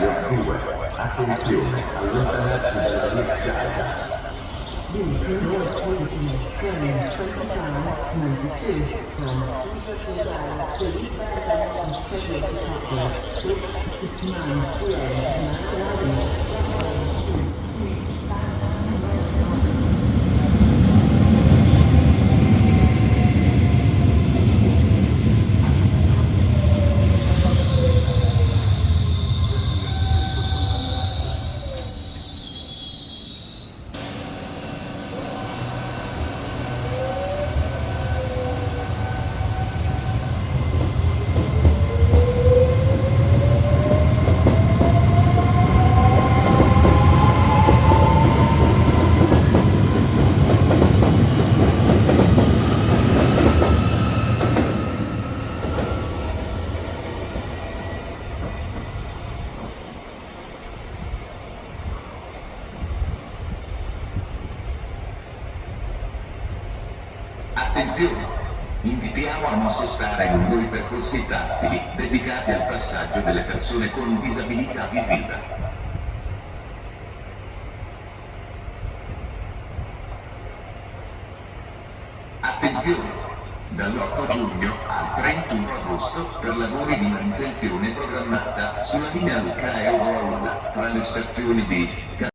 binario 2. Attenzione, allontanarsi dalla via Gaia. The Trenord Pontedecimo train from Pisa, 92 from Succursale to ripartenza Ceranesi Campomorone Pontedecimo. Attenzione! Invitiamo a non sostare lungo i percorsi tattili dedicati al passaggio delle persone con disabilità visiva. Attenzione! Dall'8 giugno al 31 agosto per lavori di manutenzione programmata sulla linea Lucca e Aulla tra le stazioni di